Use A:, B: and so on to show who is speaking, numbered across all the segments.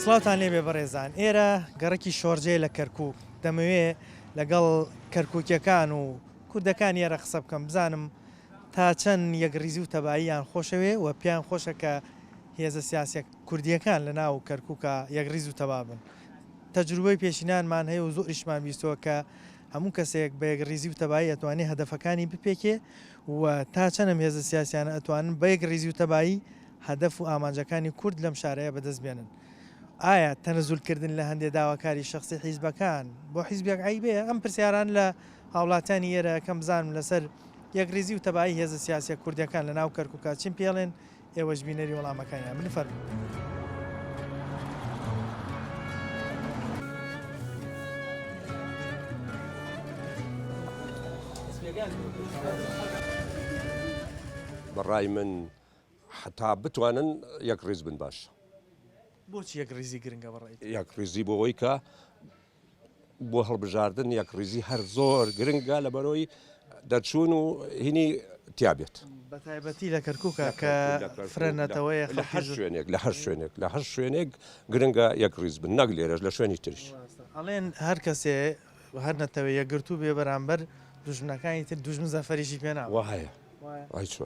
A: سڵاوتان لێبێ بەڕێزان ئێرە گەڕێکی شۆرجەی لە کەرکووک دەمەوێ لەگەڵ کەرکووکیەکان و کوردەکان ئێرە قسە بکەم بزانم تا چەند یەکریزی و تەباییان خۆشەوێ و پێیان خۆشە کە هێزە سیاسە کوردیەکان لە ناو کەرکووکە یەکریز و تەبابن. تەجروبەی پێشینانمان هەیە و زۆریشمان بیستەوە کە هەموو کەسێک بە یەکریزی و تەبایی ئەتوانێت هەدەفەکانی بپێکێ و تا چەندم هێزە سیاسیانە ئەتوانن بە یەکریزی و تەبایی هەدەف و ئامانجەکانی کورد لەم شارەیە بەدەست بێنن. ئایا تەنەزولکردن لە هەندێک داواکاری شخصی حیزبەکان بۆ حیزبێک عیبێ؟ ئەم پرسیاران لە هاوڵاتیانی ئێرە کەم بزانم لەسەر یەکریزی و تەبایی هێزە سیاسە کوردیەکان لە ناو کەرکووکە چیم پێڵێن ئێوەش بینەری وەڵامەکانیان بنفەرمون.
B: بەڕای من حتا بتوانن یەکریز بن باش.
A: بۆچی یەکریزی گرنگە بەڕێیت؟
B: یەکریزی بۆەوەی کە بۆ هەڵبژاردن یەکریزی هەر زۆر گرنگە لە بەرەوەی دەرچوون و هینی تیابێت.
A: بە تایبەتی لە کەرکووکە کە فرەنەتەوەی
B: لە هەر شوێنێک لە هەر شوێنێک گرنگە یەکریز بن نەک لێرەش لە شوێنی تریش.
A: ئەڵێن هەر کەسێ هەر نەتەوەی یەکگرتوو بێ بەرامبەر دوژمنەکانی تر دوژمن زەفەریشی پێناوە.
B: وایە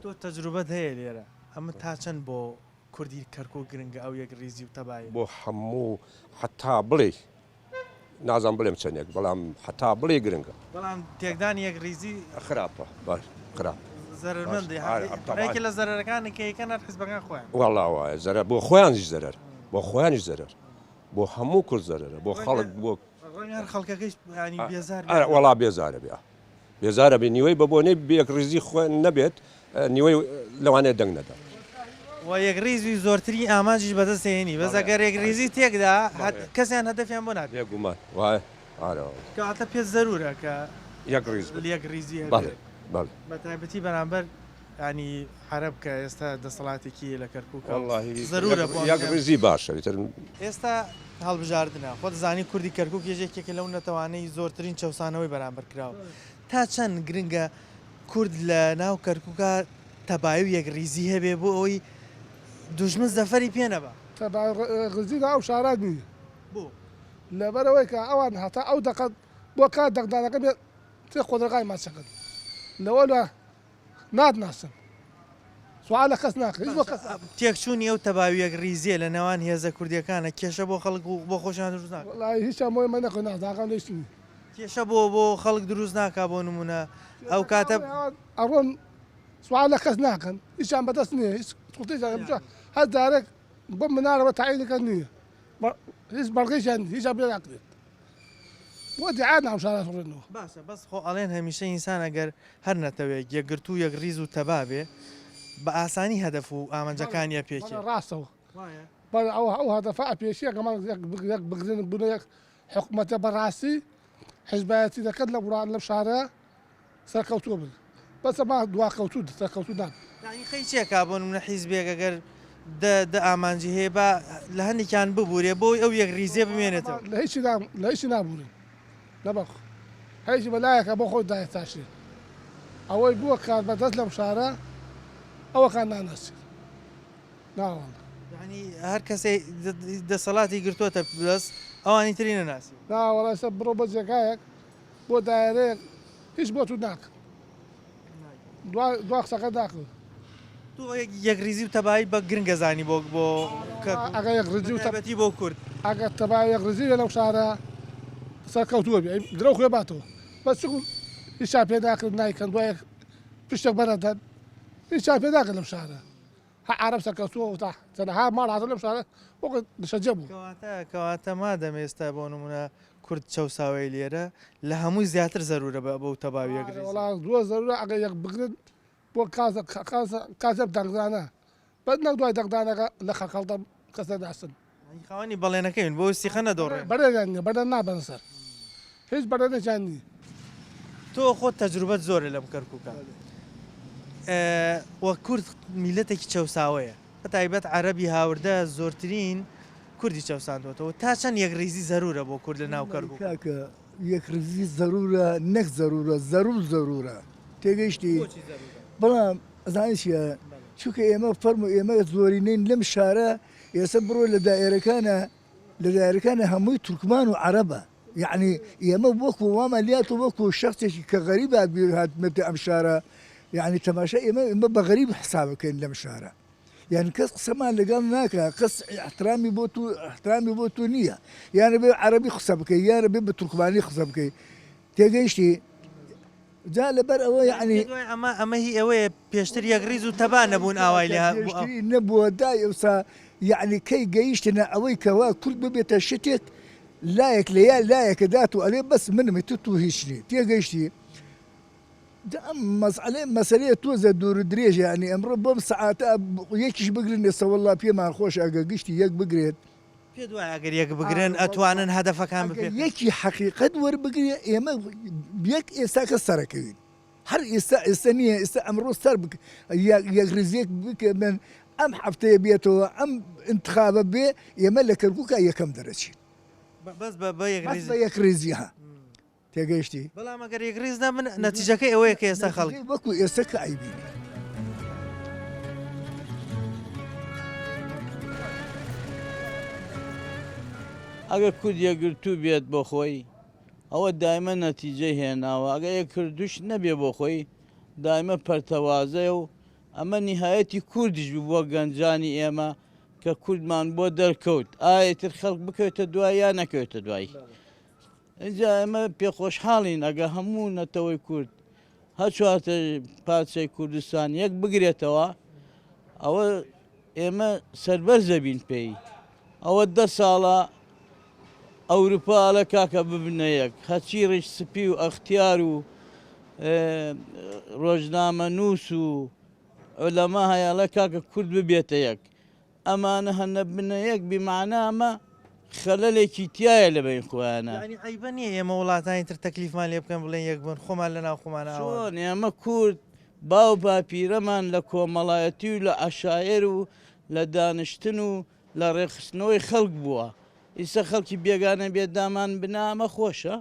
A: تۆ تەجروبەت هەیە لێرە ئەمە تا چەند بۆ کوردی کەرکووک گرنگە ئەو یەکریزی و تەبایی
B: بۆ هەموو حتا بڵێ نازان بڵێم چەندێک بەڵام حتا بڵێ گرنگە.
A: بەڵام تێکدانی یەکریزی
B: خراپە خراپ
A: زەرمەندێکی لە زەرەرەکانی کەیکەن حیزبەکان خۆیان
B: وەڵا وایە زەرە بۆ خۆیانیش زەرەر بۆ خۆیانیش زەرەر بۆ هەموو کورد زەرەرە بۆ خەڵک بۆ
A: هەر خەڵکەکەیش بێزار
B: وەڵا بێزارە بێ بێزارە بێ نیوەی بەبوونەی بێکریزی خۆیان نەبێت نیوەی لەوانەیە دەنگ نەدا
A: و یەکریزی زۆرتری ئامانجیش بەدەستێنی بەس ئەگەر یەکریزی تێکدا کەسیان هەدەفیان بۆ نات
B: بێگومان وایە
A: کەواتە پێ زەرورە کە یەکریزی بە تایبەتی بەرامبەر ینی عەرەب کە ئێستا دەسەڵاتێکی لە کەرکووکە زەرورە
B: یەکریزی باشە
A: ئێستا هەڵبژاردنە خۆ دەزانی کوردی کەرکووک یەکێکە لەو نەتەوانەی زۆرترین چەسانەوەی بەرامبەر کراوە. تا چەند گرنگە کورد لە ناو کەرکووکە تەبایی و یەکریزی هەبێ بۆ ئەوی دوژمن زەفەری پێ نەبا؟
C: تەباییغزی ئەو شارات نییە بۆ لەبەرەوەی کە ئەوان هەتا ئەو دەقەت بۆ کات دەقدانەکە بێت تێ خۆدەرگای ماچەکەن لەوە لە نادناسن سوال لە کەس ناکە
A: تێکچوونی ئەو تەباوی یەکریزیە لە نێوان هێزە کوردیەکانە کێشە بۆ خەڵک و بۆ خۆشیان دروست ناکە؟
C: وەڵای هیچ هەمووی من نەکەی نازاقان لێشتنی
A: کێشە بۆ خەڵک دروست ناکا بۆ نمونە ئەو کاتە
C: ئەڕۆن سوال لە کەس ناکەن هیچیان بەدەست نییە هیچ هەر دارێک بۆ منارەوە تاعینەکە نییە هیچ بەڵگەیشیان هیچ پێ ناکرێت بۆ دیعا ناو شارات ڕێنەوە
A: باشە بەس خۆ ئەڵێن هەمیشە ئینسان ئەگەر هەر نەتەوێت یەکگرتوو یەکریز و تەبابێ بە ئاسانی هەدەف و ئامانجەکانیە پێکێ
C: ڕاستەوە ئەو هەدەفە پێشیە گەمان یەک بگرن بوونە یەک حکوومەتە بەڕاستی حیزبایەتی دەکەت لە وڵات لەم شارە سەرکەوتووە بن بەس ئەمە دواکەوتوو سەرکەوتوو نان
A: خەی چێکا بۆ منە حیزبێک ئەگەر دە ئامانجی هەیە بە لە هەندێکیان ببوورێ بۆی ئەو یەکریزیە بمێنێتەوە
C: لە هیچی نابوورن نەبخ هەیەکی بەلایەکە بۆ خۆی دایە تاشێ ئەوەی بووە کار بەدەست لەم شارە ئەوەکان ناناسی ناوەڵ
A: ینی هەر کەسێ دەسەڵاتی گرتووەتە بەس ئەوانی تری نەناسی
C: ناوەڵەسە بڕۆ بە جێگایەک بۆ دایرەیەک هیچ بۆ تو ناکە دوا قسەکە داکەوت
A: تو یەکریزی و تەبایی بە گرنگەزانی بۆ
C: ئەگە یەکریزی و
A: تەبەتی بۆ کورد
C: ئەگەر تەبای یەکریزی لەو شارە سەرکەوتووە بێ درە خوێ باتەوە بەس هیچ پێ ناکرد نایکەن دوای پشتێک بەرەدەن هیچ پێ ناکەن لەم شارە عرب سەرکەوتووە تا تەنەها ماڵ هاتە لەم شارە وەک نشەجە بوو
A: کەواتە مادەم ئێستا بۆ نمونە کورد چەساوی لێرە لە هەمووی زیاتر زەرورە بە تەباوی یەکریز
C: دووە زەرورە ئەگە یەک بگرن بۆ کازە دەنگدانە بەد نەک دوای دەنگدانەکە لە خەکەڵدە کەسە داسن
A: خاوەنی بەڵێنەکەین بۆ سیخە نەدۆڕێ
C: بەرێنیان نیە بەدەن نابەن سەر هیچ بەرەنێکیان نی
A: تۆ خۆت تەجروبەت زۆرە لەم کەرکووکە وە کورد میلەتێکی چەساوەیە بە تایبەت عەرەبی هاوردە زۆرترین کوردی چەساندوێتەوە تا چەند یەکریزی زەرورە بۆ کورد لە ناو کەرکووک
D: یەکریزی زەرورە نەک زەرورە زەرورە تێگەیشتی بەڵام ئەزانی چیە چونکە ئێمە فەرمو ئێمە زۆرینەین لەم شارە ئێستا بڕۆ لە دائێرەکانە لە دایرەکانی هەمووی تورکمان و عەرەبە یعنی ئێمە وەکو وامەلیات و وەکو شخصێکی کە غەریبە هاتمەتە ئەم شارە یعنی تەماشا ئێمە بە غەریب حساب بکەین لەم شارە یعنی کەس قسەمان لەگەڵ ناکە کەس احترامی بۆ تو نییە یانە بێ عەرەبی قسە بکەی یانە بێ بە تورکمانی قسە بکەی تێگەیشتی جا لەبەر ئەوە یعنی
A: ئەمە هی ئەوەیە پێشتر یەکریز و تەبان نەبوون ئاوای لێ
D: نەبووە دای ئەوسا یعنی کەی گەیشتنە ئەوەی کەوا کورد ببێتە شتێک لایەک لە یا لایەکە دات و ئەلێ بەس منم تو هیچنی تێگەیشتی مەسەلەیە تۆزە دوور درێژ ینی ئەمڕۆ بۆم سەعاتە یەکیش بگرن ێستا وەڵڵا پێمان خۆش ئەگە گشتی یەک بگرێت
A: پێ دوای ئەگەر یەک بگرن ئەتوانن هەدەفەکان بکەن
D: یەکی حەقیقەت وەربگرێ ئێمە یەک ئێستا کە سەرەکەوین هەر ئێستا نییە ئێستا ئەمڕۆ سەر یەکریزیەک بکە من ئەم هەفتەیە بێتەوە ئەم انتخابە بێ ئێمە لە کەرکووکە یەکەم دەرەچین
A: بەس بە
D: یەکریزی ها تێگەیشتی
A: بەڵام ئەگەر یەکریز نەبن نەتیجەکەی ئەوەیە کە ئێستا خەڵک
D: وەکو ئێستا کە ئایبینی
E: ئەگە کورد یەکگرتوو بێت بۆ خۆی ئەوە دایمە نەتیجەی هێناوە ئەگە یەک کردوش نەبێ بۆ خۆی دایمە پەرتەوازەیە و ئەمە نیهایەتی کوردیش بوو بۆ گەنجانی ئێمە کە کوردمان بۆ دەرکەوت ئایتر خەڵک بکەوێتە دوای یا نەکەوێتە دوایی اینجا ئێمە پێخۆشحاڵین ئەگە هەموو نەتەوەی کورد هەر چوارتە پارچەی کوردستان یەک بگرێتەوە ئەوە ئێمە سەربەرزە بین پێی ئەوە 10 ساڵە ئەوروپا لە کاکە ببنە یەک هەچی ڕیش سپی و ئەختیار و ڕۆژنامە نووس و ئەلەما هەیە لە کاکە کورد ببێتە یەک ئەمانە هەنە بنە یەک بیمعنا ئەمە خەلەلێکی تایە لە بین خۆیانە
A: ینی عیبە نییە ئێمە وڵاتانی تر تەکلیفمان لێ بکەن بڵێن یەک بن خۆمان لە ناو خۆمانە
E: چۆن ئێمە کورد باو باپیرەمان لە کۆمەڵایەتی و لە عەشایر و لە دانیشتن و لە ڕێخستنەوەی خەڵک بووە ئیستا خەڵکی بێگانە بێت دامان بنا ئەمە خۆشە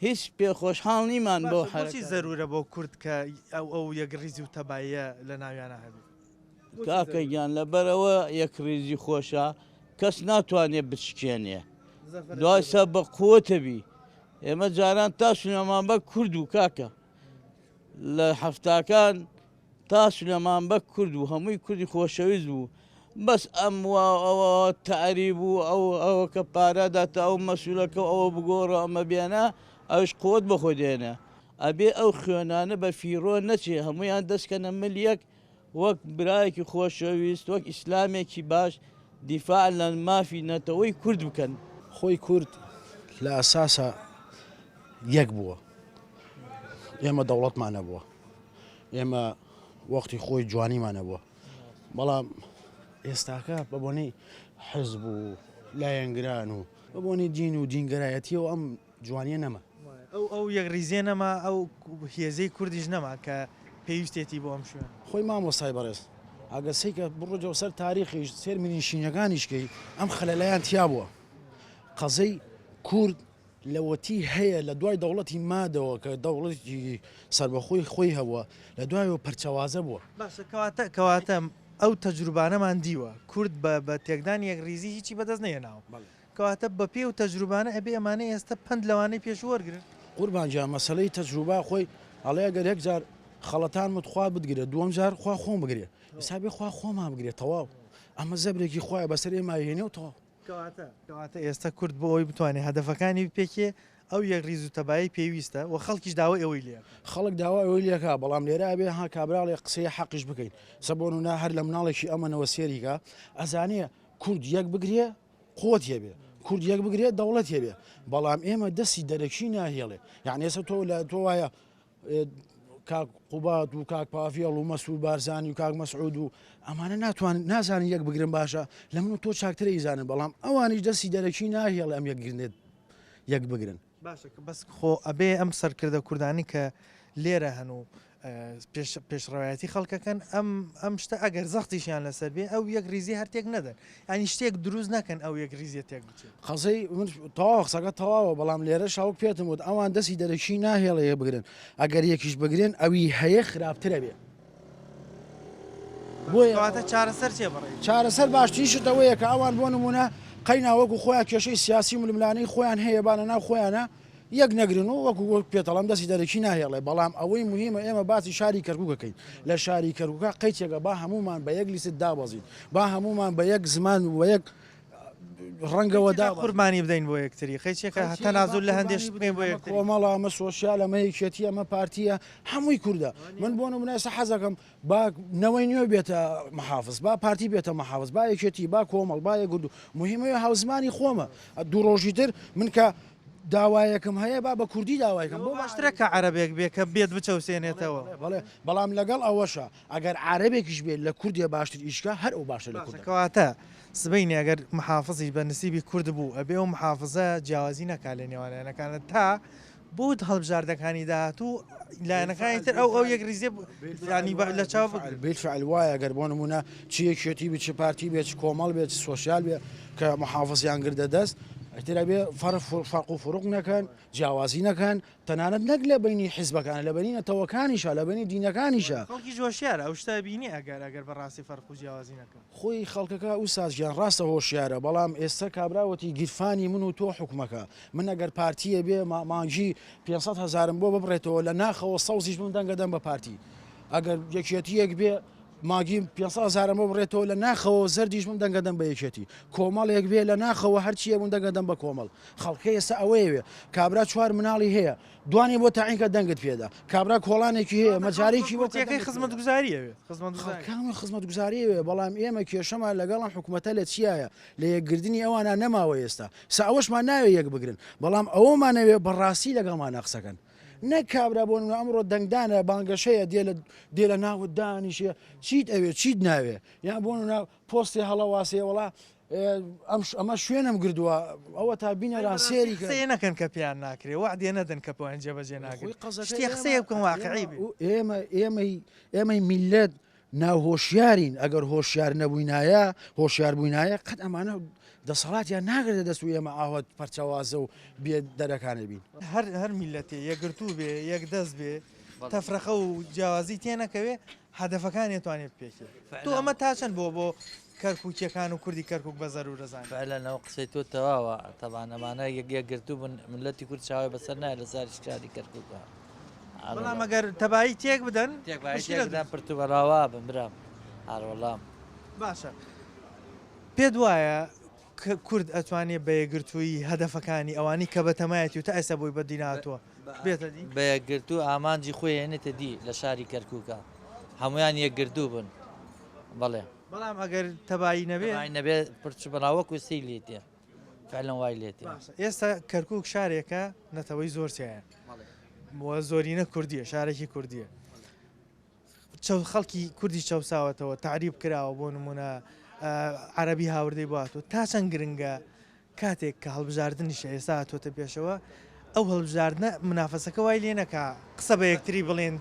E: هیچ پێخۆشحاڵ نیمان بۆ
A: حەرەکەت زەرورە بۆ کورد کە ئەو یەکریزی و تەباییە لە ناویانە هەبێت
E: کاکە گیان لەبەرەوە یەکریزی خۆشە کەس ناتوانێت بچکێنێ دوایسە بە قوتەبی ئێمە جاران تاسوولەمان بە کورد و کاکە لە هەفتاکان تاسوولەمان بە کورد و هەمووی کوردی خۆشەویست بوو بەس ئەم ئەوە تعریب و ئەوە کە پاراداتە ئەو مەسوولەکە ئەوە بگۆڕە ئەمە بێنە ئەوش قوت بە خۆ دێنە ئەبێ ئەو خوێنانە بە فیرۆ نەچێ هەمویان دەستکەنە ملیەک وەک برایەکی خۆشەویست وەک ئیسلامێکی باش دیفاع لە مافی نەتەوەی کورد بکەن
F: خۆی کورد لە ئەساسە یەک بووە ئێمە دەوڵەتمانە بووە ئێمە وەختی خۆی جوانیمانە بووە بەڵام ئێستاکە بەبوونی حزب و لایەنگران و بەبوونی دین و دینگەرایەتی و ئەم جوانیە نەما
A: ئەو یەکریزیە نەما ئەو هێزەی کوردیش نەما کە پێویستێتی بۆ ئەم شوێن
F: خۆی مامۆستای بەڕێز ئاگەسەی کە بڕۆجەوە سەر تاریخیش سێرمی نشینەکانیشکەی ئەم خەلەلایەن تیا بووە قەزەی کورد لەوەتی هەیە لە دوای دەوڵەتی مادەوە کە دەوڵەتی سربەخۆی خۆی هەبووە لە دوایەوە پەرچەوازە بووە
A: باشە کەواتە ئەو تەجروبانەمان دیوە کورد بە تێکدان یەکریزی هیچی بەدەست نێناوە کەواتە بە پێ و تەجروبانە ئەبێ ئەمانە ئێستا پند لەوانەی پێش وەرگرن
F: قوربانجا مەسەلەی تەجروبا خۆی ئەڵەیە گەر یەک جار خەڵەتان متخوا بگرێت دووەم جار خوا خۆم بگرێت حسابێ خوا خۆمان بگرێت تەواو ئەمە زەبرێکی خۆیە بەسەر ئێمە هێنێ و تەواو
A: کەواتە ئێستا کورد بۆ ئەوی بتوانێت هەدەفەکانی پێکێ ئەو یەکریز و تەبایی پێویستە و خەڵکیش داوای ئەوەی لێ
F: خەڵک داوای ئەوەی لێکا بەڵام لێرە ئەبێ ها کابراڵێ قسەی حەقیش بکەین سەبۆن و نا هەر لە مناڵێکی ئەمەنەوە سێریکە ئەزانێ کورد یەک بگرێ قوت هێبێ کورد یەک بگرێت دەوڵەت هێبێ بەڵام ئێمە دەستی دەرەکی ناهێڵێ یعنی ئێستا تۆ لە تۆ وایە کاک قوبات و کاک پافیەڵ و مەسعود بارزانی و کاک مەسعود و ئەمانە نازانین یەک بگرن باشە لە من و تۆ چاکترە ئیزانن بەڵام ئەوانیش دەستی دەرەکی ناهێڵێ ئەم یەکگرنێت یەک بگرن
A: باشە بەس خۆ ئەبێ ئەم سەرکردە کوردانی کە لێرە هەن و پێشڕەوایەتی خەڵکەکەن ئەم شتە ئەگەر زەختیشیان لەسەر بێ ئەو یەکریزی هەرتێک نەدەن ئەنی شتێک دروست نەکەن ئەو یەکریزیە تێک بچێت
F: قەزەی من تەواو قسەکە تەواوە بەڵام لێرە شاوک پێتم وت ئەوان دەستی دەرەکی ناهێڵەیە بگرن ئەگەر یەکیش بگرێن ئەوی هەیە خراپترە بێ بۆیە
A: کەواتە چارەسەر چێ بڕێ
F: چارەسەر باشترینشتەوەیە کە ئەوان بۆ نمونە قەیناوەکو خۆیان کێشەی سیاسی ململانەی خۆیان هەیە بانە ناو خۆیانە یەک نەگرن و وەکو پێتەڵام دەستی دەرەکی ناهێڵێ بەڵام ئەوەی مهمە ئێمە باسی شاری کەرکووکەکەین لە شاری کەرکووکە قەیچێکە با هەمومان بە یەک لیست دابەزین با هەمومان بە یەک زمان و یەک ڕەنگەوە دا
A: قوربانی بدەین بۆ یەکتری خەیچێکە هەتا نازول لە هەندێش بکەین بۆ یەکتری
F: کۆمەڵە ئەمە سۆسیال ئەمە یەکێتی ئەمە پارتیە هەمووی کووردە من بۆ نمونە ئێستا حەزەکەم با نەوەی نوێ بێتە محافظ با پارتی بێتە محافظ با یەکێتی با کۆمەڵ با یەگرد و مهمەیە هاوزمانی خۆمە دوو ڕۆژی تر من کە داوایەکەم هەیە با بە کوردی داوایەکەم بۆ
A: باشترە کە عەرەبێک بێ کە بێت بچەوسێنێتەوە
F: بەڵێ بەڵام لەگەڵ ئەوەشە ئەگەر عربێکیش بێت لە کوردیە باشتر ئیشکە هەر ئەو باشە لە کورد
A: کەواتە سبەینی ئەگەر محافزی بە نسیبی کورد بوو ئەبێ و محافزە جیاوازی نەکا لە نێوانیانەکانە تا بۆ هەڵبژاردەکانی داهاتوو لایەنەکانی تر ئەو یەک ریزێ ینی لە چاو
F: بالفعل وایە ئەگەر بۆ نمونە چ یەکێتی بێت چ پارتی بێت چ کۆمەڵ بێت سۆسیال بێت کە محافزیان گردە دەست ئەترا بێ فەرق و فروق نەکەن جیاوازی نەکەن تەنانەت نەک لە بینی حیزبەکان لە بینینەتەوەکانیشە لە بینی دینەکانیشە
A: خەڵکی جۆشیارە ئەو شتا بینی ئەگەر بەڕاستی فەرق و جیاوازی نەکەن
F: خۆی خەڵکەکە و سازگیان ڕاستە هۆشیارە بەڵام ئێستا کابراوەتی گیرفانی من و تۆ حکومەکە من ئەگەر پارتیە بێ مانگی 500,000 بۆ ببڕێتەوە لە ناخەوە سەوزیش من دەنگەدەم بە پارتی ئەگەر یەکێتیەک بێ ماگی 500,000 بڕێتەوە لە ناخەوە زەردیش من دەنگەدەم بە یەکێتی کۆمەڵێک بێ لە ناخەوە هەرچیە من دەنگەدەم بە کۆمەڵ خەڵکی ئێستا ئەوەیەوێ کابرا 4 مناڵی هەیە دوانی بۆ تاعینکە دەنگت پێدا کابرا کۆڵانێکی هەیە مەجارێکی
A: وەکەی خزمەت گوزاریەوێ
F: خزمەت گوزاریەوێ بەڵام ئێمە کێشەمان لەگەڵم حکوومەتە لە چیایە لە یەکگردنی ئەوانە نەماوە ئێستا ئەوەشمان ناوێ یەک بگرن بەڵام ئەوەمانەوێ بەڕاستی لەگەڵمان قسەکەن نەک کابرا بۆ ئەمڕۆ دەنگدانە بانگەشەیە دێ لە ناوت دانیشێ چیت ئەوێ چیت ناوێ یان بۆ پۆستی هەڵەواسێ وڵا ئەمە شوێنم گردووە ئەوە تا بینەران سێری
A: قسەیە نەکەن کە پێیان ناکرێ وعدێ نەدەن کە پۆیان جێبەجێ ناکرێت قسەیە بکەن واقعی
F: ئێمەی میلەت ناوهۆشیارین ئەگەر هۆشیار نەبووینایە هۆشیار بووینایە قەت ئەمانە دەسەڵاتیان ناگرێت دەست و ئێمە ئاوت پەرچەوازە و بێ دەرەکانە بین
A: هەر میلەتێ یەکگرتوو بێ یەک دەست بێ تەفرەخە و جیاوازی تێنەکەوێ هەدەفەکان توانێت پێکێ تو ئەمە تاچەند بۆ کەرکووکیەکان و کوردی کەرکک بە زەرور دەزان
G: فعلەنەوە قسەی تۆ تەواوە تەبان ئەمانە یەکگرتوو بن ملەتی کورد چاوی بەسەر نایە لە ساری شکاری کەرکووکە
A: بەڵام ئەگەر تەبایی تێک بدەن
G: تێکدان پرتو بەڕاوا بن برام هەروەڵام
A: باشە پێت وایە کورد ئەتوانێت بە یەکگرتووی هەدەفەکانی ئەوانی کە بە تەمایەتی و تا ئێستا بۆی بەدیناتوە بێتە دی
G: بە یەکگرتوو ئامانجی خۆی هێنێتە دی لە شاری کەرکووکە هەمویان یەکگرتوو بن بەڵێ
A: بەڵام ئەگەر تەبایی
G: نەبێت پرچ بەراوەکو سی لێتێ فعلەن وای لێتێ
A: ئێستا کەرکووک شارێکە نەتەوەی زۆرچیان بۆ زۆرینە کوردیە شارێکی کوردیە خەڵکی کوردی چەساوەتەوە تعریب کراوە بۆ نمونە عەرەبی هاوردەی باتەوە تا چەند گرنگە کاتێک کە هەڵبژاردننیشە ئێستا تۆتە پێشەوە ئەو هەڵبژاردنە منافەسەکە وای لێ نەکا قسە بە یەکتری بڵێن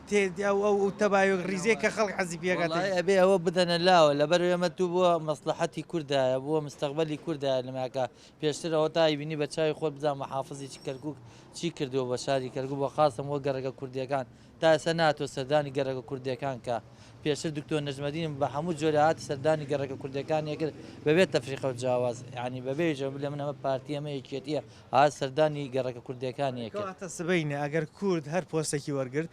A: ئەو تەبایۆ ڕیزێک کە خەڵک حەزی پێەکەات
G: ئەبێ ئەوە بدەنە لاوە لەبەر ئێمە تو بووە مەسلحەتی کوردایە بووە مستەقبەلی کوردایە لەماکە پێشتر ئەوە تا بینی بە چاوی خۆت بزان محافزی کەرکووک چی کردووە بە شاری کەرکووک بە خاستم وە گەڕەکە کوردیەکان تا ئێستا ناتۆ سەردانی گەڕەکە کوردیەکان کە پێشتر دکتۆر نەجمەدین بە هەموو جۆرەهاتی سەردانی گەڕەکە کوردەکانی کرد بەبێت تەفریقە و جیاواز ینی بەبێژە بلێ من ئەمە پارتی ئەمە یەکێتیە ها سەردانی گەڕەکە کوردەکانی
A: کاتە سبەینە ئەگەر کورد هەر پۆستێکی وەرگرت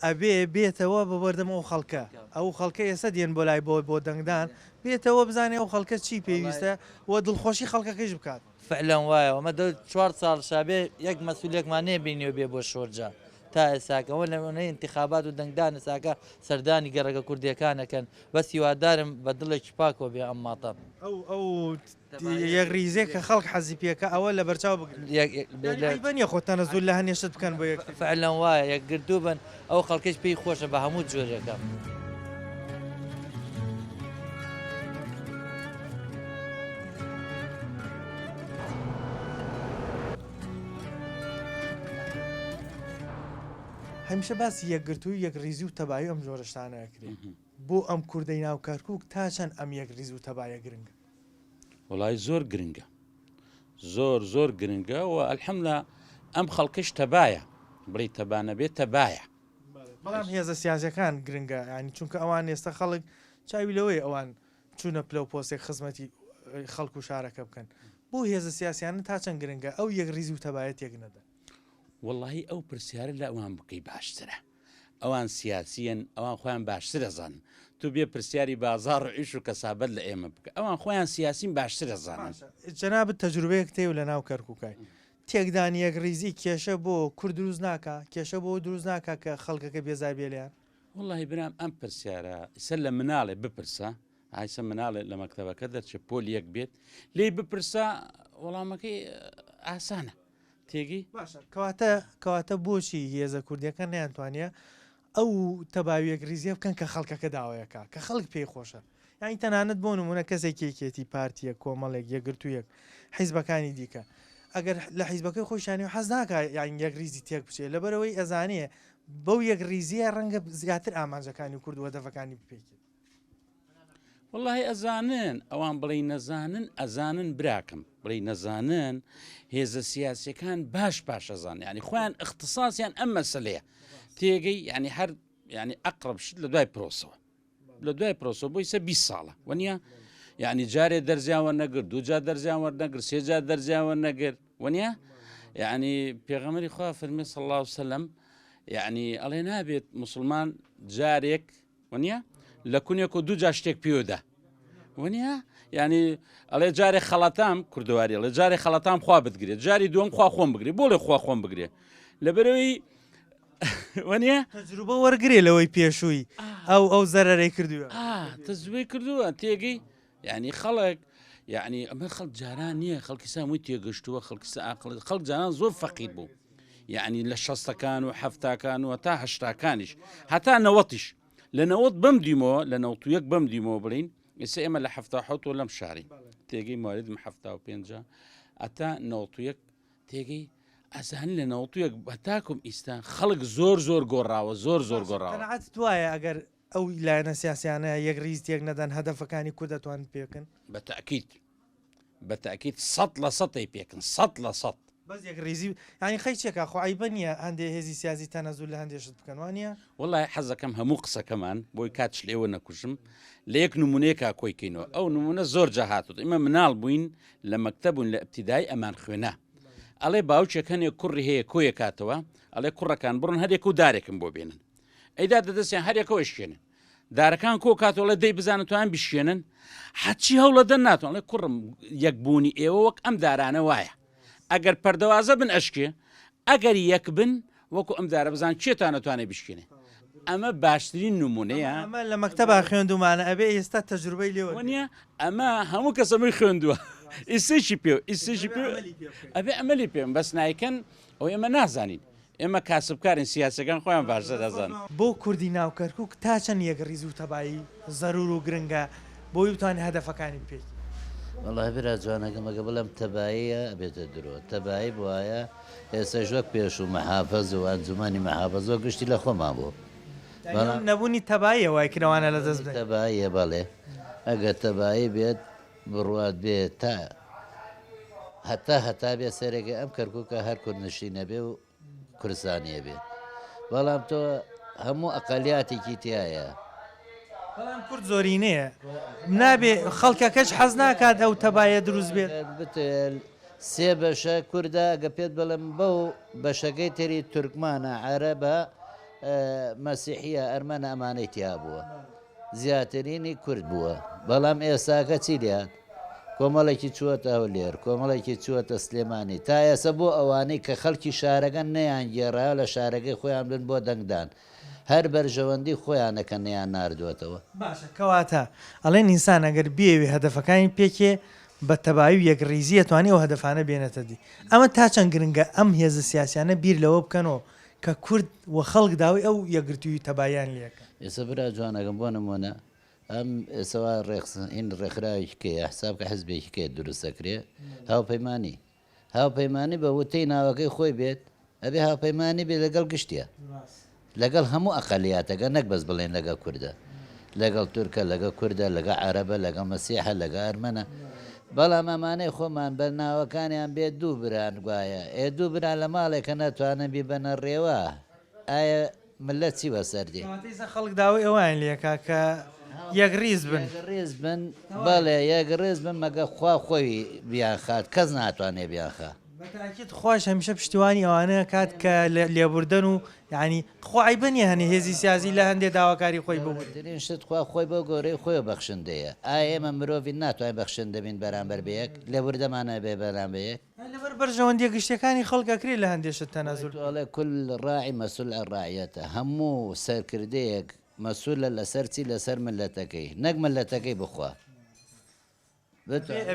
A: ئەبێ بێتەوە بە بەردەم ئەو خەڵکە ئەو خەڵکە ئێستا دێن بۆ لای بۆ دەنگدان بێتەوە بزانێ ئەو خەڵکە چی پێویستە و دڵخۆشی خەڵکەکەش بکات
G: فعلەن وایە ئەمە 4 ساڵ شابێ یەک مەسئولێکمان نێبینیەوە بێ بۆ شۆرجە تا ئێساکەەوە لەونەی انتخابات و دەنگدان ئێساکە سەردانی گەڕەکە کوردیەکانەکەن بە سیوادارم بە دڵێکی پاکەوە بێ ئەم ماتە
A: ئەو یەک ریزێک کە خەڵک حەزی پێکە ئەوە لە بەرچاو بگرنیە خۆتانە زوو لە هەنێشت بکەن بۆ
G: فعلەن وایە یەکگرتوو بن ئەو خەڵکەش پێی خۆشە بە هەموو جۆرێکە.
A: هەمیشە باسی یەکگرتووی یەک ریزی و تەبایی ئەم جۆرەشتانەکرێت بۆ ئەم کوردەی ناو کەرکووک تا چەند ئەم یەک ریز و تەبایە گرنگە
H: وڵای زۆر گرنگە زۆر گرنگە و ئەلحەمدە ئەم خەڵکش تەبایە بڵی تەبانە بێت تەبایە
A: بەڵام هێزە سیاسەکان گرنگە ینی چونکە ئەوان ئێستا خەڵک چاوی لەوەی ئەوان چوونە پلە و پۆستێک خزمەتی خەڵک و شارەکە بکەن بۆ هێزە سیاسیانە تا چەند گرنگە ئەو یەکریزی و تەبایەت یەک نەدەن
H: واللهی ئەو پرسیارە لە ئەوان بکەی باشترە ئەوان سیاسیەن ئەوان خۆیان باشتر دەزانن تو بێ پرسیاری بازار و ئیش و کەسابەت لە ئێمە بکە ئەوان خۆیان سیاسیم باشتر دەزانن
A: جەنابەت تەجروبەیەک تێ و لە ناو کەرکووکای تێکدانی یەکریزی کێشە بۆ کورد دروست ناکە کێشە بۆ دروست ناکە کە خەڵکەکە بێزار بێلیان
H: واللهی برام ئەم پرسیارە ئیسە لە مناڵێ بپرسە ئایسە مناڵێ لە مەکتەبەکە دەرچێت پۆل یەک بێت لێی بپرسە وەڵامەکەی ئاسانە تێگی
A: باشە کەواتە بۆچی هێزە کوردیەکە نیانتوانە ئەو تەباوی یەکریزیە بکەن کە خەڵکەکە داوایەکە کە خەڵک پێی خۆشە یانی تەنانەت بۆ نمونە کەسێکێکێتی پارتیە کۆمەڵێک یەکگرتوویەک حیزبەکانی دیکە ئەگەر لە حیزبەکەی خۆشیانی و حەز ناکە یان یەکریزی تێک بچێت لەبەرەوەی ئەزانەیە بەو یەکریزیە ڕەنگە زیاتر ئامانجەکانی کورد و هەدەفەکانی بپێکێت
H: واللهی ئەزانن ئەوان بڵێ نەزانن ئەزانن براکەم بڵێ نەزانن هێزە سیاسیەکان باش ئەزان ینی خۆیان اختصاسیان ئەم مەسلەیە تێگەی ینی هەر ینی ئەقرب شت لە دوای پرۆسەوە لە دوای پرۆسەوە بۆی سە 20 ساڵە وەنیە یعنی جارێ دەرزیاوە نەگرت دووجار دەرزیاوە نەگرت سێجار دەرزیاوە نەگرت وەنیە یعنی پێغەمبەری خوا فەرمی صلی الله علیه وسلم یعنی ئەڵێ نابێت مسلمان جارێک وەنیە لە کونێک و دووجار شتێک پێوەدا وەنیە ینی ئەڵێ جارێک خەڵەتام کوردواری ئەڵێ جارێک خەڵەتام خوا بتگرێت جاری دووەم خوا خۆم بگرێت بۆ لێ خوا خۆم بگرێت لەبەرەوەی وەنیە
A: تەجروبە وەرگێ لەوەی پێشووی ئەو زەرەرەی کردووە
H: تەجروبەی کردووە تێگەی یعنی خەڵک یعنی ئەمە خەڵک جاران نییە خەڵکی سامووی تێگەشتووە خەڵکی عاقڵ خەڵک جاران زۆر فەقیر بوو یعنی لە 60ەکان و 70ەکان و تا 80ەکانیش هەتا 90یش لە 90 بەم دیمەوە لە 91 بەم دیمەوە بڵین ئێستا ئێمە لە 77 لەم شاری تێگەی مواردم 75 ئەتا 91 تێگەی ئەزان لە 91 بەتاکم ئیستا خەڵک زۆر گۆڕاوە زۆر گۆڕاوە
A: قەنەعەتت وایە ئەگەر ئەو لایەنە سیاسیانە یەکریز تێک نەدەن هەدەفەکانی کورد دەتوان پێکن
H: بەتەکیید 100% پێکن 100%.
A: بەس یەکریزی ینی خەی چێکە خۆعیبە نیە هەندێک هێزی سیازی تەنەزول لە هەندێشت بکەن وانە
H: وڵای حەزەکەم هەموو قسەکەمان بۆی کاتش لێوە نەکوشم لە یەک نمونەیەکا کۆیکەینەوە ئەو نمونە زۆر جاهاتوت ئمە مناڵ بووین لە مەکتەبوون لە ئەبتیدای ئەمان خوێنە ئەڵێ باوچێکەنێک کوڕی هەیە کۆیە کاتەوە ئەڵێ کوڕەکان بڕن هەرێک و دارێکم بۆ بێنن ئەیدا دەدەستیان هەرێکەوە شوێنن دارەکان کۆ کاتەوە لە دەی بزانێتوان بشێنن حەچی هەوڵە دەن ناتوان لێ کوڕم یەکبوونی ئێوە وەک ئەم دارانە وایە ئەگەر پەردەوازە بن ئەشکێ ئەگەر یەک بن وەکو ئەم دارە بزان چێتان نەتوانێت بشکێنێ ئەمە باشترین نمونەیە
A: ئەمە لە مەکتەبا خوێندومانە ئەبێ ئێستا تەجروبەی لێوە
H: وەنیە ئەمە هەموو کەسەمەی خوێندووە ئیسێشی پێ ئیسێژی پێ ئەبێ ئەمەلی پێم بەس نایکەن ئەو ئێمە نازانین ئێمە کاسبکارین سیاسەکان خۆیان باشتر دەزان
A: بۆ کوردی ناو کەرکووک تا چەند یەکریز و تەبایی زەرور و گرنگە بۆی بتوانێت هەدەفەکانی پێی
I: والله برا جوانەکە مەگە بڵم تەباییە ئەبێتە درۆ تەبایی وایە ئێستا ژۆک پێش و مەحافەز و ئەنجومانی مەحافەزۆ گشتی لە خۆمان بوو
A: نەبوونی تەباییە وای کراوانە لە دەست
I: تەباییە بەڵێ ئەگەر تەبایی بێت بڕوات بێت تا هەتا بێ سەرێکی ئەم کەرکووکە هەر کوردنشینە بێ و کوردستانیە بێت بەڵام تۆ هەموو ئەقەلیاتێکی تایە
A: بەڵام کورد زۆرینەیە نابێ خەڵکەکەش حەز ناکات ئەو تەبایە دروست بێت
I: بتێل سێ بەشە کووردا ئەگە پێت بڵم بەو بەشەکەی تری تورکمانە عەرەبە مەسیحیە ئەرمەنە ئەمانەی تیا بووە زیاترینی کورد بووە بەڵام ئێستاکە چی لات کۆمەڵێکی چووەتە هەولێر کۆمەڵێکی چووەتە سلێمانی تا ئێستا بۆ ئەوانەی کە خەڵکی شارەکە نەیان گێڕا لە شارەکەی خۆیان بن بۆ دەنگدان هەر بەرژەوەندی خۆیانەکە نەیان ناردووەتەوە
A: باشە کەواتە ئەڵێن ئینسان ئەگەر بێوێ هەدەفەکانی پێکێ بە تەباوی یەکریزی توانی ئەو هەدەفانە بێنێتە دی ئەمە تا چەند گرنگە ئەم هێزە سیاسیانە بیر لەوە بکەنەوە کە کورد و خەڵک داوای ئەو یەکگرتووی تەباییان لێکە
I: ئێستا برا جوانەکەم بۆ نمونە ئەم ئێسەوا این ڕێکخراوێکیکەیە حساب کە حزبێکیکە دروستەکرێ هاوپەیمانی بە وتەی ناوەکەی خۆی بێت ئەبێ هاوپەیمانی بێت لەگەڵ گشتیە لەگەڵ هەموو ئەقەلیاتەکە نەک بەس بڵێن لەگە کووردە لەگەڵ تورکە لەگە کووردە لەگە عەرەبە لەگە مەسیحە لەگە ئەرمەنە بەڵام ئەمانەی خۆمان بە ناوەکانیان بێت دوو بران گوایە دوو بران لە ماڵێکە ناتوانن بی بەنە ڕێوە ئایا ملەت چی بەسەردی
A: خەڵک داوای ئەوان لێکا کە یەکڕیز بن
I: ڕێز بن بەڵێ یەکڕێز بن مەگە خوا خۆی بیان خات کەس ناتوانێ بیانخە
A: بەتاکیت خۆش هەمیشە پشتیوانی ئەوانە کات کە لێبوردن و یعنی خۆی بنیە هەنی هێزی سیازی لە هەندێک داواکاری خۆی ببوو
I: ترین شت خوا خۆی بۆ گۆرەی خۆی بەخشندەیە ئایا ئێمە مرۆڤ ناتوانین بەخشن دەبین بەرامبەر بەیەک لێبوردەمانە بێ بەرامبەیەک
A: لەبەر بەرژەوەندی گشتەکانی خەڵکەکری لە هەندێشت تەنەزول
I: ئەڵێ کل ڕاعی مەسول ڕاعەتە هەموو سەرکردەیەک مەسولە لەسەر چی لەسەر ملەتەکەی نەک ملەتەکەی بخوا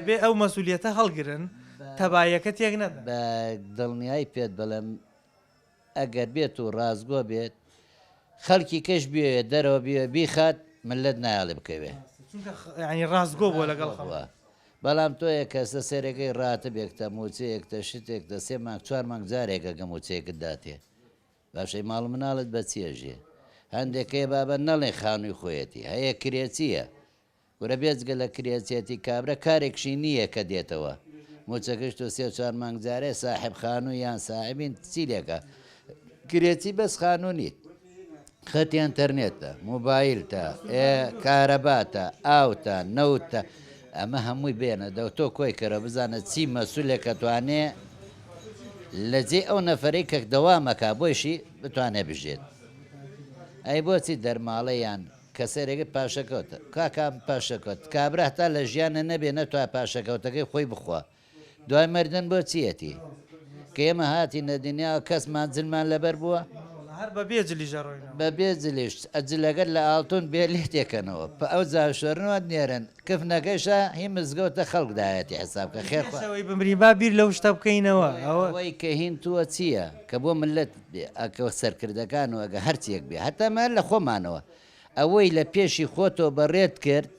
A: بێ ئەو مەسولیەتە هەڵگرن تەبایەکە تێک نەدا
I: بە دڵنیایی پێت بەڵێم ئەگەر بێت و ڕازگۆ بێت خەڵکی کەش بێ دەرەوە بێ بیخات ملت نایاڵێ بکەوێ
A: ینی ڕازگۆ بۆ لەگەڵ
I: خەڵە بەڵام تۆیە کەسە سەرەکەی ڕاتە بێکتە موچەیەکتە شتێکتە 3 مانگ 4 مانگ جارێکە گە موچەیەکت داتێ باشەی ماڵ مناڵت بە چێژێ هەندێکەیە بابە نەڵێ خانووی خۆیەتی هەیە کرێچیە گورە بێجگە لە کرێچێتی کابرا کارێکشی نییە کە دێتەوە موچەکەش تۆ 3-4 مانگ جارێ ساحب خانوو یان ساحبین چیلێکە کرێتی بەس خانوونیت خەتی ئەنتەرنێتە موبایلتە کارەباتە ئاوتە نەوتە ئەمە هەمووی بێنە دە تۆ کۆی کەرە بزانە چی مەسولێکە توانێ لە جێ ئەو نەفرەی کە دەوامەکە بۆیشی بتوانێ بژێت ئەی بۆچی دەرماڵەیان کەسێرێکی پاشەکەوتە کاکام پاشەکەوت کابرا هەتا لە ژیانە نەبێ نەتوانێت پاشەکەوتەکەی خۆی بخوا دوای مردن بۆ چیەتی کە ئێمە هاتی نەدنیا کەسمان جلمان لەبەر بووە
A: هەر بە بێجلی ژەڕۆین
I: بە بێجلیش ئەجلەگەر لە ئاڵتون بێ لێ تێکەنەوە ئەو جاشۆرنەوە نێرن کفنەکەیشە هی مزگەوتە خەڵکدایەتی حسابکە
A: خێرەوەی بمری با بیر لەو شتە بکەینەوە
I: ئەوەی کە هین تووە چییە کە بۆ ملت ئەکە سەرکردەکان و ئەگە هەرچیەک بێ هەتامە لە خۆمانەوە ئەوەی لە پێشی خۆتۆ بەڕێت کرد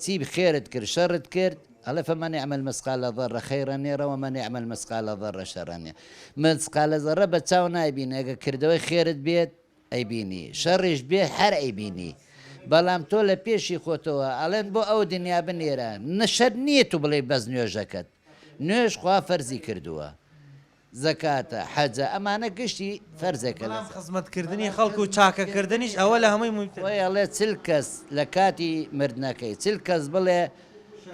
I: چی خێرت کرد شەڕت کرد ئەڵێ فمن يعمل مثقال ذرة خيرا يره ومن يعمل مثقال ذرة شرا يره مثقال ذرة بە چاو نایبینی ئەگە کردەوەی خێرت بێت ئەیبینی شەڕیش بێت هەر ئەیبینی بەڵام تۆ لە پێشی خۆتەوە ئەڵێن بۆ ئەو دنیا بنێرە نەشەر نییە تو بڵێ بەس نوێژەکەت نوێژ خوا فەرزی کردووە زەکاتە حەجە ئەمانە گشتی فەرزێکە
A: خزمەتکردنی خەڵک و چاکەکردنیش ئەوە لە هەمووی
I: ئەڵێ چل کەس لە کاتی مردنەکەی چل کەس بڵێ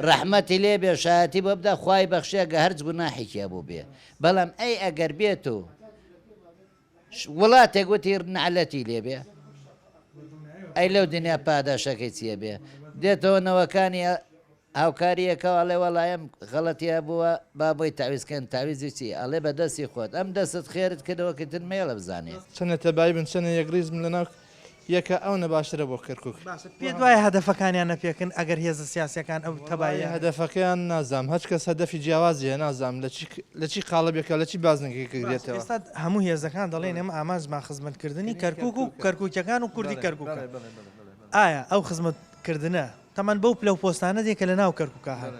I: ڕەحمەتی لێ بێ شایەتی بۆ بدا خوای بەخشێگە هەرچ گوناحێکیا بوو بێ بەڵام ئەی ئەگەر بێت و وڵاتێک وتی نعلەتی لێ بێ ئەی لەو دنیا پاداشەکەی چیە بێ دێتەوە نەوەکانی هاوکاریەکەەوە ئەڵێ وەڵایم غەڵەتیە بووە با بۆی تاویزکەن تاویزی چی ئەڵێ بە دەستی خۆت ئەم دەست خێرت کردەوە کەتر مێڵە بزانێت
J: چەنە تەبای بن چەنە یەکریزم لەناو یەکە ئەو نەباشترە بۆ کەرکک
A: پێ دوایە هەدەفەکانیان نەپێکن ئەگەر هێزە سیاسەکان ئەو تەبایە
J: هەدەفەکەیان نازام هەچ کەس هەدەفی جیاوازیە نازام لە چی قاڵبێکە لە چی بازنگێکی دێتەوە
A: ئێستا هەموو هێزەکان دەڵێن ئێمە ئامانجمان خزمەتکردنی کەرکک و کەرکووکەکان و کوردی کەرکووکە ئایا ئەو خزمەتکردنە تەمان بەو پلە پۆستانە دێکە لە ناو کەرکووکە هەر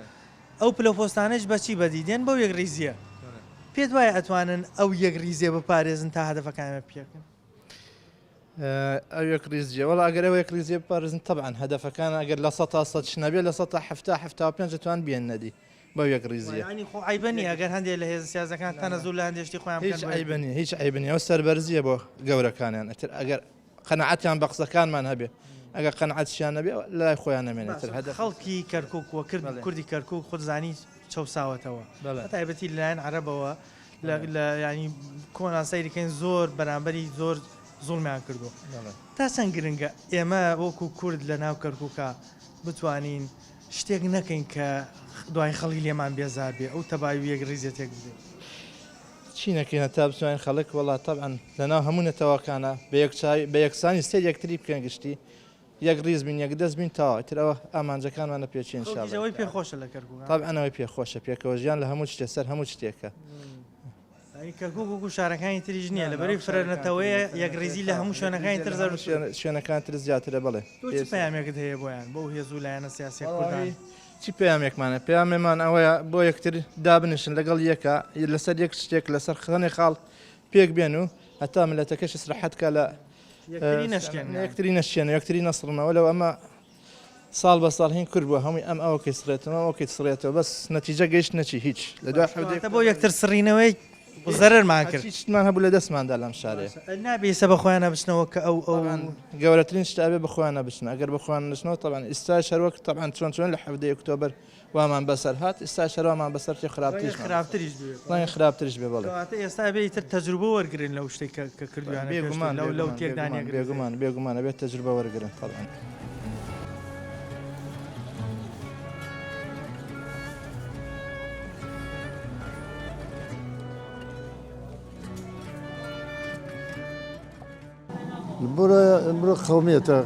A: ئەو پلە پۆستانش بەچی بەدیدێن بەو یەکریزیە پێت وایە ئەتوانن ئەو یەکریزیە بپارێزن تا هەدەفەکانمە پێکن
J: ئەو یەکریزیە وەڵ ئەگەرەوە یەکریزیە بپارێزن طبعا هەدەفەکان ئەگەر لە 100 شنەبێ لە 175 توان بێن نەدی بۆ یەکریزیە
A: خۆ عیبنی ئەگەر هەندێک لە هێز سیازەکان تەنەزوو لە هەندێشتی خۆیان
J: هیچ عیبنی هیچ عیبنی ئەو سەربەرزیە بۆ گەورەکانیان ئەتر ئەگەر قەنەعەتیان بە قسەکانمان هەبێ ئەگەر قەنەعەتیان نەبێ لای خۆیان نامێنێتتر هەدە
A: خەڵکی کەرکک وە کرد کوردی کەرکک خودزانی چەساوەتەوە تایبەتی لەلایەن عەرەبەوە لە ینی کۆنا سەیرەکەین زۆر بەرامبەری زۆر زوڵمیان کردو تا چەند گرنگە ئێمە وەکو کورد لە ناو کەرکووکە بتوانین شتێک نەکەین کە دوای خەڵی لێمان بێزار بێ ئەو تەباوی یەک ڕیزێتێک بدێ
J: چی نەکەینە تا بتوانین خەڵک وڵات طبعا لەناو هەموو نەتەوەکانە بە یەکسانی سێ یەکتری بکەن گشتی یەک ڕیز بین یەک دەست بین تاوا ترەوە ئامانجەکانمانە پێچین
A: شەوەی پێخۆشە لە کەرکووک
J: طبعاەوەی پێخۆشە پێکەوە ژیان لە هەموو شتێ سەر هەموو شتێکە
A: کەرکووک و شارەکانی تریژ نییە لەبەری فرەنەتەوەیە یەکریزی لە هەموو شوێنەکانی تر زەر
J: شوێنەکان تر زیاترە بڵێ
A: پامێکت هەیە بۆیان بۆ هێزوو لایەنە سیاسی کوردانی
J: چی پامێکمانە پامێمان ئەوەیە بۆ یەکتر دابنیشن لەگەڵ یەکە لەسەر یەک شتێک لەسەر خەنێ خاڵ پێک بێن و هەتا ملەتەکەش سرحەتکە لە یەکتری نەشێنە یەکتری نەسڕنەوە لەو ئەمە ساڵ بە ساڵ هین کرد بووە هەمووی ئەم ئەوەکەی سرێتەوە ئەوکەی سرێتەوە بەس نەتیجە گەیشت نەچی هیچ لە دوای
A: بۆ یەکتر سڕینەوەی زەرمان کرد
J: شتمان هەبوو لە دەستماندا لەم شارێ
A: نابێ سە بەخۆیانە بچنەوە کە ئەو
J: گەورەترین شتابێ بخۆیانە بچن ئەگەر بخۆیان نشنەوە طبعا ئێستا شەروەک طبعا چۆن لە 7 ئۆکتۆبر وامان بەسەر هات ئێستا شەروامان بەسەر
A: خراپتریش
J: خراپتریش بێ بڵێ
A: ئێستا بێتتر تەجروبە وەرگن لەو شتێک کە کردویان لەو تێکدانە
J: بێگومانە بێت تەجروبە وەرگن طبعا
K: برو قومیەتە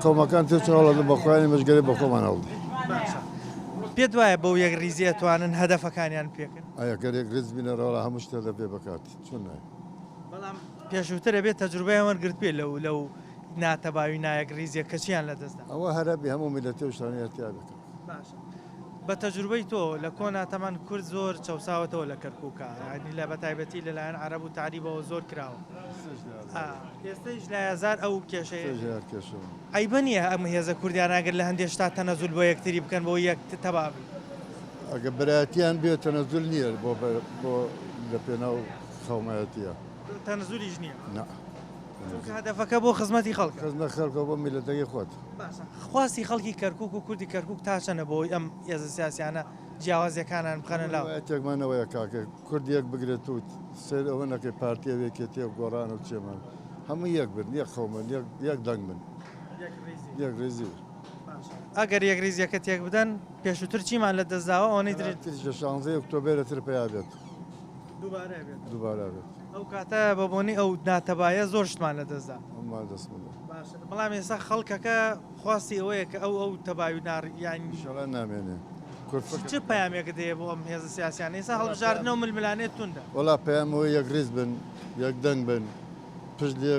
K: قومەکان تێچڵە بەخوایانی مەژگەری بە خۆمان هەڵدی
A: پێت وایە بەو یەک ریزیە توانن هەدەفەکانیان پێکن
K: ئەگەرێک ریز بینەڕەوە هەموو شتە دەبێ بکاتی چون نایە
A: بەڵام پێشووترە بێت تەجروبەیان وەرگرت پێ لەو ناتەباوی نایەک ریزیە کەچیان لەدەستدا
K: ئەوە هەربی هەموو میلەتی و شتانەتیا بکە
A: بە تەجروبەی تۆ لە کۆناتەمان کورد زۆر چەساوەتەوە لە کەرکووکە ینی لە بەتایبەتی لەلایەن عەرەب و تعریبەوە زۆر کراوە ئێستش لە هزار ئەو کێشەیە ئەیبە نییە ئەم هێزە کوردیان ئەگەر لە هەندێک شتا تەنەزول بۆ یەکتری بکەن بۆ یەک تەبابی
K: ئەگە برایەتیان بێت تەنەزول نییە بۆ لە پێناو خەومایەتیە
A: تەنەزولیش نییە هەدەفەکە بۆ خزمەتی خەڵک
K: خزمە خەڵکە بۆ میلەتەکەی خۆت
A: خواستی خەڵکی کەرکک و کوردی کەرکک تا چەنە بۆی ئەم هێزە سیاسیانە جیاوازیەکانان بخەنە لاو
K: تێکمانەوەیە کاکە کوردیەک بگرێت و سێر ئەوە نەکەی پارتیەوێکێتی و گۆڕان و چێمان هەموو یەک بن یەک خەومن یەک دەنگ من یەک ڕێزی
A: ئەگەر یەک ریزیەکە تێک بدەن پێشووتر چیمان لە دەستداوە ئەوەی درێت
K: 16 ئۆکتۆبرەتر پێیا بێت دووبارە بێت
A: ئەو کاتە بەبوونی ئەو ناتەبایە زۆر شتمان لە دەستدا بەڵام ێستا خەڵکەکە خواستی ئەوەیە کە ئەو تەباوی
K: یانیشەڵە نامێنێ
A: چ پامێکە دەیە بۆ ئەم هێزە سیاسیان ئێستا هەڵبژاردنەوە ململانێت توندا
K: وڵا پەیامەوەی یەک ریز بن یەک دەنگ بن پشت لێ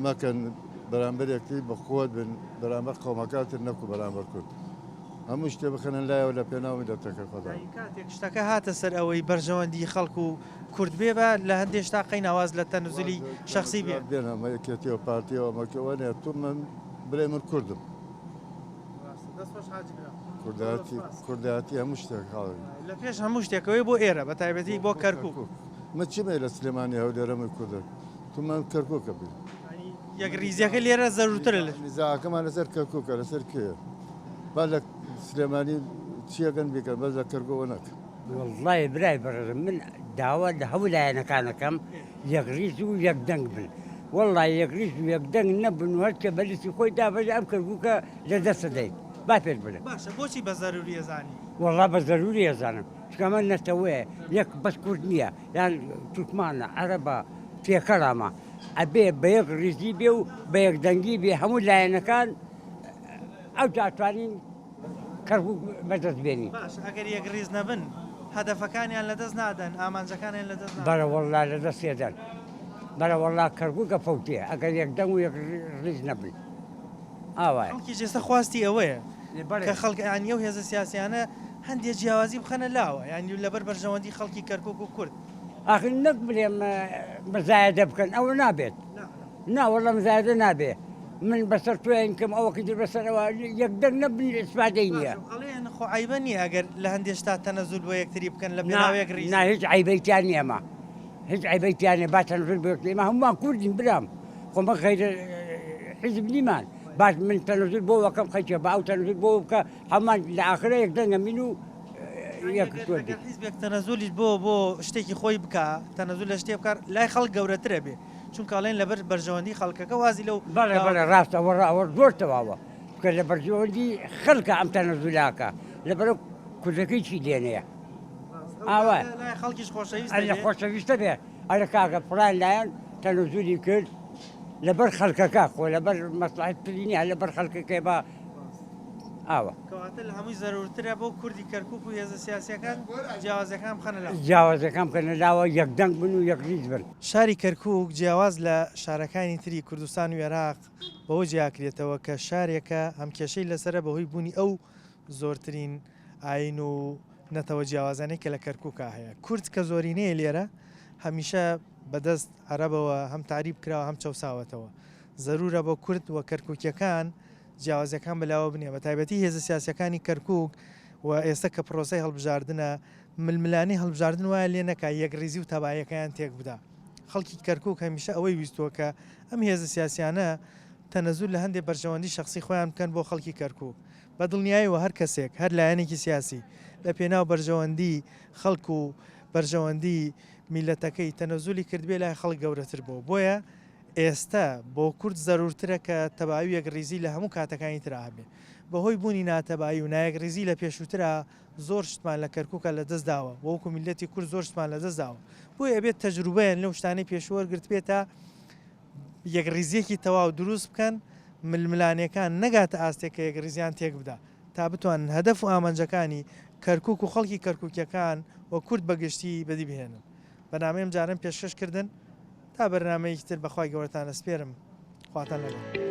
K: مەکەن بەرامبەر یەکتی بە خۆت بن بەرامبەر قەومەکاتر نەکو بەرامبەر کورد هەموو شتێ بخەنن لایەوە لە پێناوی دەتەکە خۆدا
A: کاتێک شتەکە هاتە سەر ئەوەی بەرژەوەندی خەڵک و کورد بێ بە لە هەندێک شتا قەی ناواز لە تەنزولی شخصی بێت
K: بێنەمە یەکێتیەوە پارتیەوە مەکەوەنێ تو من برێ من کوردم کورداتی هەموو شتێک
A: لە پێش هەموو شتێکەوەی بۆ ئێرە بە تایبەتی بۆ کەرکک
K: من چمێ لە سلێمانی هەولێرەمە کوردە تو من کەرکۆکە بێ
A: یەک ریزیەکە لێرە زەروترە لە
K: نزاکەمان لەسەر کەرکۆکە لەسەر کێ با لە سلێمانی چیەکەن بکەن بەس لە کەرگەوە نەکە
L: والله برای بەڕێزم من داوا لە هەموو لایەنەکانەکەم یەک ریز و یەک دەنگ بن والله یەک ریز و یەک دەنگ نەبن و هەرکە بەلیسی خۆی دابەژ ئەم کەرکووکە لە دەستە دەیت با پێت بڵێ
A: باشە بۆچی بە زەروری ئەزانی
L: والله بە زەروری ئەزانم چکەمە نەتەوەیە یەک بەس کورد نییە یان تورکمانە عەرەبە پێکەرامە ئەبێ بە یەک ریزی بێ و بە یەک دەنگی بێ هەموو لایەنەکان ئەو جاتوانین کەرکووک بەدەست بێنی
A: ئەگەر یەک ریز نەبن هەدەفەکانیان لەدەست نادەن ئامانجەکانیان لەدەست
L: بەرە والله لەدەست ێدەن بەرە والله کەرکووکە فەوتێ ئەگەر یەک دەنگ و یەک ریز نەبن ئاوایە
A: خەڵکی ئێستا خواستی ئەوەیە کە خەڵک ئەو هێزە سیاسیانە هەندێک جیاوازی بخەنە لاوە ینی لەبەر بەرژەوەندی خەڵکی کەرکک و کورد
L: ئاخر نەک بڵێم مەزایدە بکەن ئەوە نابێت ناوەڵە مزایدە نابێ من بەسەر توێن کەم ئەوەکی در بەسەرەوە یەک دەنگ نەبن ئسپادەی نییە
A: ئەڵێن خۆ عیبە نیە ئەگەر لە هەندێک شتا تەنەزول بۆ یەکتری بکەن لە بێناوەیەک ریز
L: نا هیچ عیبەیتیان نیەمە هیچ عیبەیتیانێ با تەنەزول بۆ یەکتری ئێمە هەمومان کوردین برام خۆمە غەیرە حیزب نیمان باش من تەنەزول بۆ وەکەم خەیکە بە ئەو تەنەزول بۆ بکە هەمان لە ئاخرە یەک دەنگە من و
A: حیزبێک تەنەزولیش بۆ شتێکی خۆی بکە تەنەزول لە شتێ بکار لای خەڵک گەورەترە بێ چونکە ئەڵێن لەبەر بەرژەوەندی خەڵکەکە وازی لەو
L: بەڵێ ڕاستە ئەوە زۆر تەواوە بکە لە بەرژەوەندی خەڵکە ئەم تەنەزولاکە لەبەرە کوردەکەی چی دێنەیە ئاوە
A: خەڵکیش
L: خۆشەویستە بێ ئەرە کاکە فڵان لایەن تەنەزولی کرد لەبەر خەڵکەکە خۆ لەبەر مەسلحەتی نییە لەبەر خەڵکەکەی بە ئاوە
A: کەواتە لە هەمووی زەرورترە بۆ کوردی کەرکک و هێزە سیاسیەکان جیاوازەکان بخەنە لاوە
L: جیاوازەکان بکەنە لاوە یەک دەنگ بن و یەک ریز بن
A: شاری کەرکک جیاواز لە شارەکانی تری کوردستان و عێراق بەوە جیاکرێتەوە کە شارێکە ئەم کێشەی لەسرە بەهۆی بوونی ئەو زۆرترین ئاین و نەتەوە جیاوازانەی کە لە کەرکووکە هەیە کورد کە زۆرینەیە لێرە هەمیشە بەدەست عەرەبەوە هەم تعریب کراوە هەم چەساوەتەوە زەرورە بۆ کورد وە کەرکووکیەکان جیاوازەکان بەلاوە بنێ بە تایبەتی هێزە سیاسەکانی کەرکک و ئێستا کە پرۆسەی هەڵبژاردنە ململانی هەڵبژاردن وایە لێ نەکا یەکریزی و تەبایەکەیان تێک بدا خەڵکی کەرکووک هەمیشە ئەوەی ویستووە کە ئەم هێزە سیاسیانە تەنەزول لە هەندێک بەرژەوەندی شخصی خۆیان بکەن بۆ خەڵکی کەرکووک بە دڵنیاییەوە هەر کەسێک هەر لایەنێکی سیاسی لە پێناو بەرژەوەندی خەڵک و بەرژەوەندی میلەتەکەی تەنەزولی کردبێ لای خەڵک گەورەتر بوو بۆیە ئێستا بۆ کورد زەرورترە کە تەباوی یەکریزی لە هەموو کاتەکانی ترا هەبێ بەهۆی بوونی ناتەبایی و نایەکریزی لە پێشووترا زۆر شتمان لە کەرکووکە لە دەستداوە وەکو میلەتی کورد زۆر شتمان لە دەستداوە بۆیە ئەبێت تەجروبەیان لەو شتانەی پێشوەرگرت بێتە یەکریزیەکی تەواو دروست بکەن ململانیەکان نەگاتە ئاستێک کە یەکریزیان تێک بدا تا بتوان هەدەف و ئامانجەکانی کەرکووک و خەڵکی کەرکووکیەکان و کورد بەگشتی بەدی بهێنن بەنامەیەم جارم پێشکەشکردن تا بەرنامەیەکی تر بەخوای گەورەتان ئەسپێرم خواتان لەگەڵ